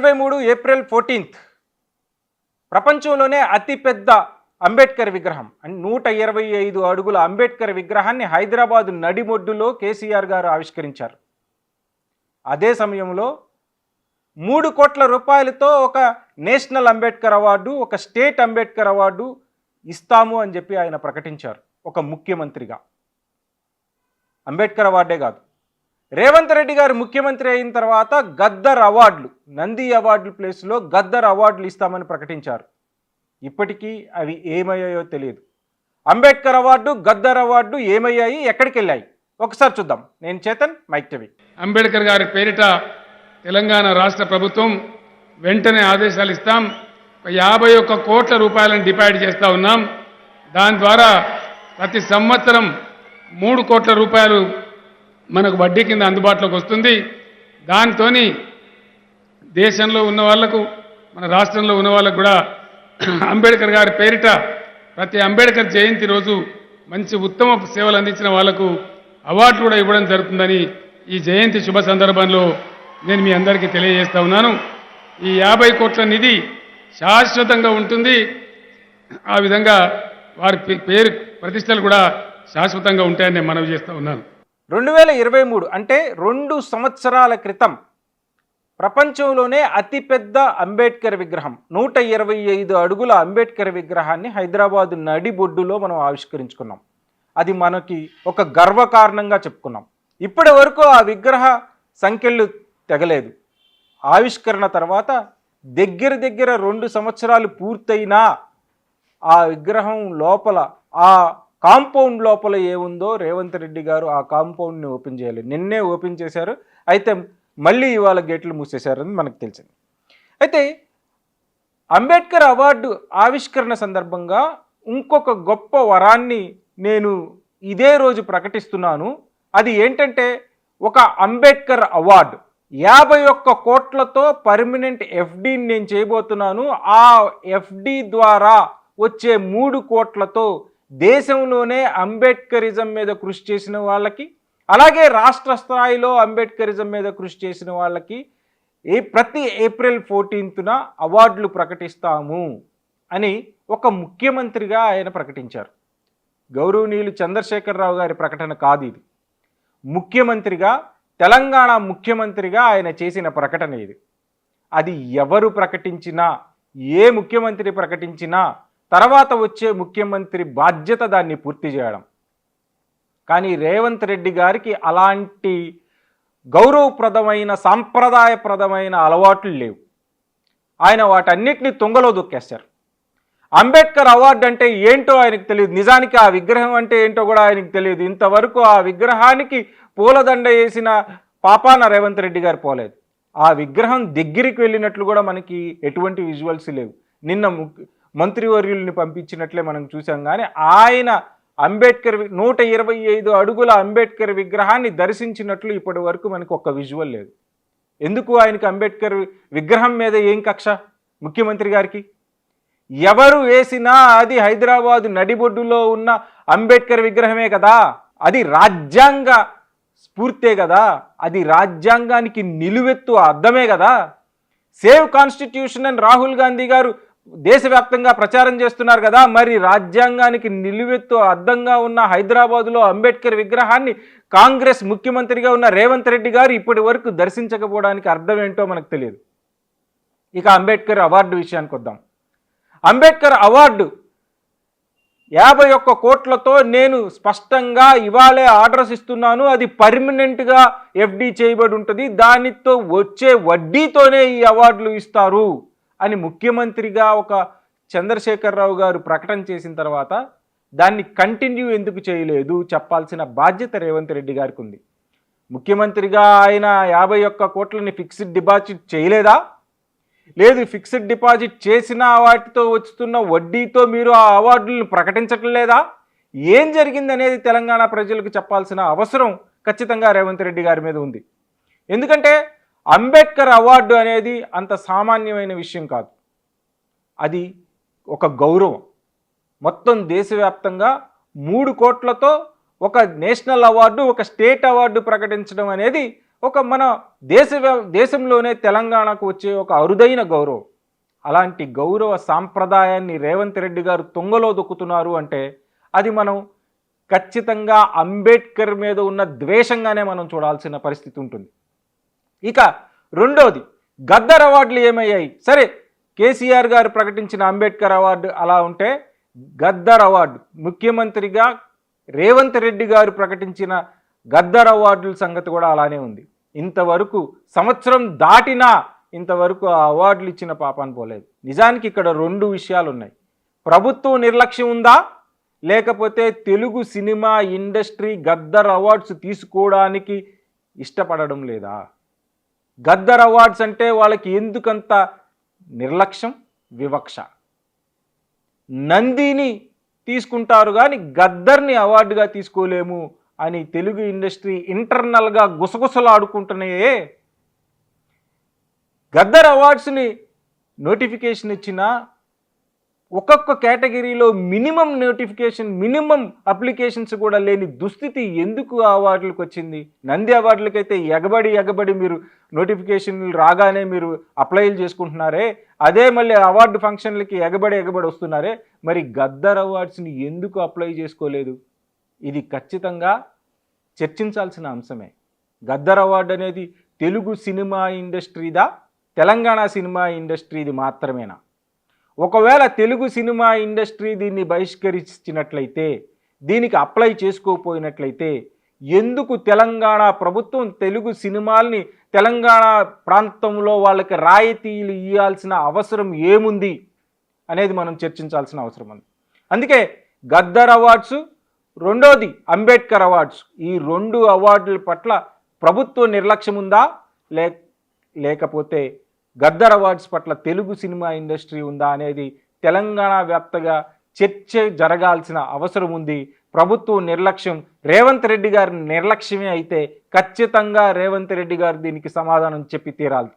2023 April 14 ప్రపంచంలోనే అతిపెద్ద అంబేద్కర్ విగ్రహం 125 అడుగుల అంబేద్కర్ విగ్రహాన్ని హైదరాబాద్ నడిబొడ్డులో కేసీఆర్ గారు ఆవిష్కరించారు. అదే సమయంలో 3 కోట్ల రూపాయలతో ఒక నేషనల్ అంబేద్కర్ అవార్డు, ఒక స్టేట్ అంబేద్కర్ అవార్డు ఇస్తాము అని చెప్పి ఆయన ప్రకటించారు. ఒక ముఖ్యమంత్రిగా అంబేద్కర్ అవార్డే కాదు, రేవంత్ రెడ్డి గారు ముఖ్యమంత్రి అయిన తర్వాత గద్దర్ అవార్డులు, నంది అవార్డుల ప్లేస్లో గద్దర్ అవార్డులు ఇస్తామని ప్రకటించారు. ఇప్పటికీ అవి ఏమయ్యాయో తెలియదు. అంబేద్కర్ అవార్డు, గద్దర్ అవార్డు ఏమయ్యాయి, ఎక్కడికి వెళ్ళాయి ఒకసారి చూద్దాం. నేను చేతన్, మైక్ టీవీ. అంబేద్కర్ గారి పేరిట తెలంగాణ రాష్ట్ర ప్రభుత్వం వెంటనే ఆదేశాలు ఇస్తాం. 51 కోట్ల రూపాయలను డిపాజిట్ చేస్తూ ఉన్నాం. దాని ద్వారా ప్రతి సంవత్సరం 3 కోట్ల రూపాయలు మనకు వడ్డీ కింద అందుబాటులోకి వస్తుంది. దాంతో దేశంలో ఉన్న వాళ్లకు, మన రాష్ట్రంలో ఉన్న వాళ్ళకు కూడా అంబేద్కర్ గారి పేరిట ప్రతి అంబేద్కర్ జయంతి రోజు మంచి ఉత్తమ సేవలు అందించిన వాళ్లకు అవార్డులు కూడా ఇవ్వడం జరుగుతుందని ఈ జయంతి శుభ సందర్భంలో నేను మీ అందరికీ తెలియజేస్తా ఉన్నాను. ఈ 50 కోట్ల నిధి శాశ్వతంగా ఉంటుంది. ఆ విధంగా వారి పేరు ప్రతిష్టలు కూడా శాశ్వతంగా ఉంటాయని నేను మనవి చేస్తూ ఉన్నాను. 2023 అంటే 2 సంవత్సరాల క్రితం ప్రపంచంలోనే అతిపెద్ద అంబేద్కర్ విగ్రహం 125 అడుగుల అంబేద్కర్ విగ్రహాన్ని హైదరాబాద్ నడిబొడ్డులో మనం ఆవిష్కరించుకున్నాం. అది మనకి ఒక గర్వకారణంగా చెప్పుకున్నాం. ఇప్పటి వరకు ఆ విగ్రహ సంఖ్యలు తెగలేదు. ఆవిష్కరణ తర్వాత దగ్గర 2 సంవత్సరాలు పూర్తయినా ఆ విగ్రహం లోపల, ఆ కాంపౌండ్ లోపల ఏముందో రేవంత్ రెడ్డి గారు ఆ కాంపౌండ్ని ఓపెన్ చేయాలి. నిన్నే ఓపెన్ చేశారు, అయితే మళ్ళీ ఇవాళ గేట్లు మూసేశారని మనకు తెలిసింది. అయితే అంబేద్కర్ అవార్డు ఆవిష్కరణ సందర్భంగా ఇంకొక గొప్ప వరాన్ని నేను ఇదే రోజు ప్రకటిస్తున్నాను. అది ఏంటంటే ఒక అంబేద్కర్ అవార్డు 51 కోట్లతో పర్మనెంట్ ఎఫ్డీని నేను చేయబోతున్నాను. ఆ ఎఫ్డీ ద్వారా వచ్చే 3 కోట్లతో దేశంలోనే అంబేద్కరిజం మీద కృషి చేసిన వాళ్ళకి, అలాగే రాష్ట్ర స్థాయిలో అంబేద్కరిజం మీద కృషి చేసిన వాళ్ళకి ప్రతి ఏప్రిల్ 14న అవార్డులు ప్రకటిస్తాము అని ఒక ముఖ్యమంత్రిగా ఆయన ప్రకటించారు. గౌరవనీయులు చంద్రశేఖరరావు గారి ప్రకటన కాదు ఇది. ముఖ్యమంత్రిగా, తెలంగాణ ముఖ్యమంత్రిగా ఆయన చేసిన ప్రకటన ఇది. అది ఎవరు ప్రకటించినా, ఏ ముఖ్యమంత్రి ప్రకటించినా తర్వాత వచ్చే ముఖ్యమంత్రి బాధ్యత దాన్ని పూర్తి చేయడం. కానీ రేవంత్ రెడ్డి గారికి అలాంటి గౌరవప్రదమైన, సాంప్రదాయప్రదమైన అలవాట్లు లేవు. ఆయన వాటన్నిటిని తుంగలో దొక్కేశారు. అంబేద్కర్ అవార్డు అంటే ఏంటో ఆయనకు తెలియదు. నిజానికి ఆ విగ్రహం అంటే ఏంటో కూడా ఆయనకు తెలియదు. ఇంతవరకు ఆ విగ్రహానికి పూలదండ వేసిన పాపాన రేవంత్ రెడ్డి గారు పోలేదు. ఆ విగ్రహం దగ్గరికి వెళ్ళినట్లు కూడా మనకి ఎటువంటి విజువల్స్ లేవు. నిన్న మంత్రివర్యుల్ని పంపించినట్లే మనం చూసాం. కానీ ఆయన అంబేద్కర్ 125 అడుగుల అంబేద్కర్ విగ్రహాన్ని దర్శించినట్లు ఇప్పటి వరకు మనకు ఒక్క విజువల్ లేదు. ఎందుకు ఆయనకి అంబేద్కర్ విగ్రహం మీద ఏం కక్ష ముఖ్యమంత్రి గారికి? ఎవరు వేసినా అది హైదరాబాదు నడిబొడ్డులో ఉన్న అంబేద్కర్ విగ్రహమే కదా. అది రాజ్యాంగ స్ఫూర్తే కదా. అది రాజ్యాంగానికి నిలువెత్తు అద్దమే కదా. సేవ్ కాన్స్టిట్యూషన్ అని రాహుల్ గాంధీ గారు దేశవ్యాప్తంగా ప్రచారం చేస్తున్నారు కదా. మరి రాజ్యాంగానికి నిలువెత్తు అద్దంగా ఉన్న హైదరాబాదులో అంబేద్కర్ విగ్రహాన్ని కాంగ్రెస్ ముఖ్యమంత్రిగా ఉన్న రేవంత్ రెడ్డి గారు ఇప్పటి వరకు దర్శించకపోవడానికి అర్థం ఏంటో మనకు తెలియదు. ఇక అంబేద్కర్ అవార్డు విషయానికి వద్దాం. అంబేద్కర్ అవార్డు 51 కోట్లతో నేను స్పష్టంగా ఇవాళే ఆర్డర్స్ ఇస్తున్నాను. అది పర్మనెంట్గా ఎఫ్డీ చేయబడి ఉంటుంది. దానితో వచ్చే వడ్డీతోనే ఈ అవార్డులు ఇస్తారు అని ముఖ్యమంత్రిగా ఒక చంద్రశేఖరరావు గారు ప్రకటన చేసిన తర్వాత దాన్ని కంటిన్యూ ఎందుకు చేయలేదు చెప్పాల్సిన బాధ్యత రేవంత్ రెడ్డి గారికి ఉంది. ముఖ్యమంత్రిగా ఆయన 51 కోట్లని ఫిక్స్డ్ డిపాజిట్ చేయలేదా? లేదు, ఫిక్స్డ్ డిపాజిట్ చేసిన వాటితో వస్తున్న వడ్డీతో మీరు ఆ అవార్డులను ప్రకటించట్లేదా? ఏం జరిగింది అనేది తెలంగాణ ప్రజలకు చెప్పాల్సిన అవసరం ఖచ్చితంగా రేవంత్ రెడ్డి గారి మీద ఉంది. ఎందుకంటే అంబేద్కర్ అవార్డు అనేది అంత సామాన్యమైన విషయం కాదు. అది ఒక గౌరవం. మొత్తం దేశవ్యాప్తంగా 3 కోట్లతో ఒక నేషనల్ అవార్డు, ఒక స్టేట్ అవార్డు ప్రకటించడం అనేది ఒక మన దేశంలోనే తెలంగాణకు వచ్చే ఒక అరుదైన గౌరవం. అలాంటి గౌరవ సాంప్రదాయాన్ని రేవంత్ రెడ్డి గారు తుంగలో దొక్కుతున్నారు అంటే అది మనం ఖచ్చితంగా అంబేద్కర్ మీద ఉన్న ద్వేషంగానే మనం చూడాల్సిన పరిస్థితి ఉంటుంది. ఇక రెండోది, గద్దర్ అవార్డులు ఏమయ్యాయి? సరే, కేసీఆర్ గారు ప్రకటించిన అంబేద్కర్ అవార్డు అలా ఉంటే, గద్దర్ అవార్డు ముఖ్యమంత్రిగా రేవంత్ రెడ్డి గారు ప్రకటించిన గద్దర్ అవార్డుల సంగతి కూడా అలానే ఉంది. ఇంతవరకు సంవత్సరం దాటినా ఇంతవరకు ఆ అవార్డులు ఇచ్చిన పాపాన్ని పోలేదు. నిజానికి ఇక్కడ రెండు విషయాలు ఉన్నాయి. ప్రభుత్వం నిర్లక్ష్యం ఉందా, లేకపోతే Telugu cinema industry Gaddar awards తీసుకోవడానికి ఇష్టపడడం లేదా? గద్దర్ అవార్డ్స్ అంటే వాళ్ళకి ఎందుకంత నిర్లక్ష్యం, వివక్ష? నందిని తీసుకుంటారు కానీ గద్దర్ని అవార్డుగా తీసుకోలేము అని తెలుగు ఇండస్ట్రీ ఇంటర్నల్గా గుసగుసలాడుకుంటున్నాయే. గద్దర్ అవార్డ్స్ని నోటిఫికేషన్ ఇచ్చిన ఒక్కొక్క కేటగిరీలో మినిమం అప్లికేషన్స్ కూడా లేని దుస్థితి ఎందుకు ఆ అవార్డులకు వచ్చింది? నంది అవార్డులకైతే ఎగబడి మీరు నోటిఫికేషన్లు రాగానే మీరు అప్లైలు చేసుకుంటున్నారే, అదే మళ్ళీ అవార్డు ఫంక్షన్లకి ఎగబడి వస్తున్నారే, మరి గద్దర్ అవార్డ్స్ని ఎందుకు అప్లై చేసుకోలేదు? ఇది ఖచ్చితంగా చర్చించాల్సిన అంశమే. గద్దర్ అవార్డు అనేది తెలుగు సినిమా ఇండస్ట్రీదా, తెలంగాణ సినిమా ఇండస్ట్రీది మాత్రమేనా? ఒకవేళ తెలుగు సినిమా ఇండస్ట్రీ దీన్ని బహిష్కరించినట్లయితే, దీనికి అప్లై చేసుకోకపోయినట్లయితే, ఎందుకు తెలంగాణ ప్రభుత్వం తెలుగు సినిమాల్ని తెలంగాణ ప్రాంతంలో వాళ్ళకి రాయితీలు ఇవ్వాల్సిన అవసరం ఏముంది అనేది మనం చర్చించాల్సిన అవసరం ఉంది. అందుకే గద్దర్ అవార్డ్స్, రెండోది అంబేద్కర్ అవార్డ్స్, ఈ రెండు అవార్డుల పట్ల ప్రభుత్వ నిర్లక్ష్యం ఉందా, లేకపోతే గద్దర్ అవార్డ్స్ పట్ల తెలుగు సినిమా ఇండస్ట్రీ ఉందా అనేది తెలంగాణ వ్యాప్తంగా చర్చ జరగాల్సిన అవసరం ఉంది. ప్రభుత్వం నిర్లక్ష్యం, రేవంత్ రెడ్డి గారి నిర్లక్ష్యమే అయితే ఖచ్చితంగా రేవంత్ రెడ్డి గారు దీనికి సమాధానం చెప్పి తీరాలి.